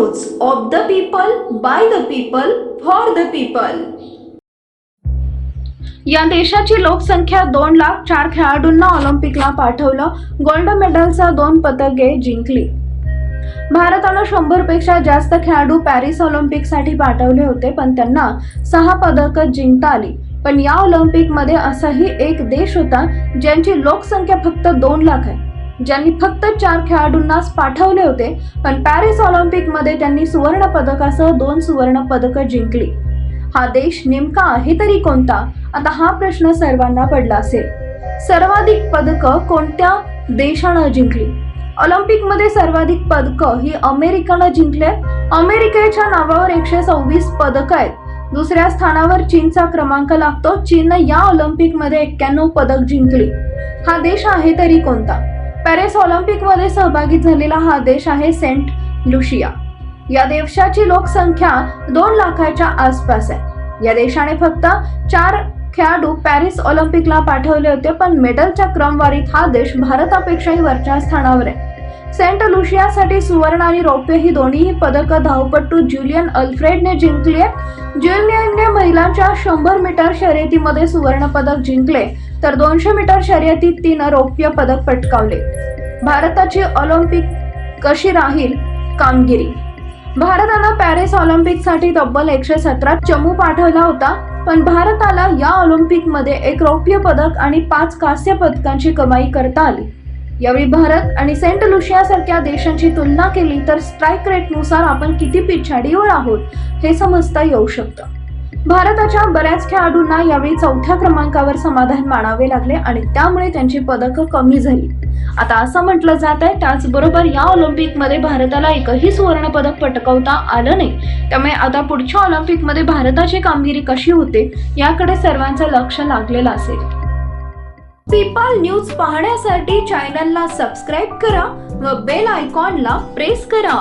News of the people, by the people, for the people. या देशाची लोकसंख्या 2,04,000 खेळाडूंना ऑलिम्पिकला पाठवलं, गोल्ड मेडलचा 2 पदके जिंकली। भारतानं 100 पेक्षा जास्त खेळाडू पॅरिस ऑलिम्पिकसाठी पाठवले होते, पण त्यांना 6 पदकं जिंकता आली। पण या ऑलिम्पिकमध्ये असाही एक देश होता ज्यांची लोकसंख्या फक्त 2 लाख आहे, ज्यांनी फक्त 4 खेळाडूंनाच पाठवले होते, पण पॅरिस ऑलिम्पिकमध्ये त्यांनी सुवर्ण पदकासह 2 सुवर्ण पदकं जिंकली। हा देश नेमका आहे तरी कोणता? आता हा प्रश्न सर्वांना पडला असेल। सर्वाधिक पदकं कोणत्या देशानं जिंकली? ऑलिम्पिकमध्ये सर्वाधिक पदकं ही अमेरिकेनं जिंकले। अमेरिकेच्या नावावर 126 पदकं आहेत। दुसऱ्या स्थानावर चीनचा क्रमांक लागतो। चीननं या ऑलिम्पिकमध्ये 91 पदक जिंकली। हा देश आहे तरी कोणता? पॅरिस ऑलिम्पिकमध्ये सहभागी झालेला हा देश आहे सेंट लुशिया। या देशाची लोकसंख्या 2 लाखाच्या आसपास आहे। या देशाने फक्त 4 खेळाडू पॅरिस ऑलिम्पिकला पाठवले होते, पण मेडलच्या क्रमवारीत हा देश भारतापेक्षाही वरच्या स्थानावर आहे। सेंट लुशियासाठी सुवर्ण आणि रौप्य ही दोन्ही पदकं धावपटू ज्युलियन अल्फ्रेडने जिंकली आहे। ज्युलियनने महिलांच्या 100 मीटर शर्यतीमध्ये सुवर्ण पदक जिंकले, तर 200 मीटर शर्यतीत तिनं रौप्य पदक पटकावले। भारताची ऑलिम्पिक कशी राहील कामगिरी? भारतानं पॅरिस ऑलिम्पिकसाठी तब्बल 117 चमू पाठवला होता, पण भारताला या ऑलिम्पिकमध्ये 1 रौप्य पदक आणि 5 कांस्य पदकांची कमाई करता आली। यावेळी भारत आणि सेंट लुशिया सारख्या देशांची तुलना केली तर स्ट्राइक रेटनुसार आपण किती पिछाडीवर आहोत हे समजता येऊ शकतं। भारताच्या बऱ्याच खेळाडूंना यावेळी 4थ्या क्रमांकावर समाधान मानावे लागले आणि त्यामुळे त्यांची पदकं कमी झाली। आता असं म्हटलं जात आहे, त्याचबरोबर या ऑलिम्पिकमध्ये भारताला एकही सुवर्ण पदक पटकावता आलं नाही। त्यामुळे आता पुढच्या ऑलिम्पिकमध्ये भारताची कामगिरी कशी होते याकडे सर्वांचं लक्ष लागलेलं असेल। पीपल न्यूज पाहण्यासाठी चॅनलला सबस्क्राईब करा व बेल आयकॉनला प्रेस करा।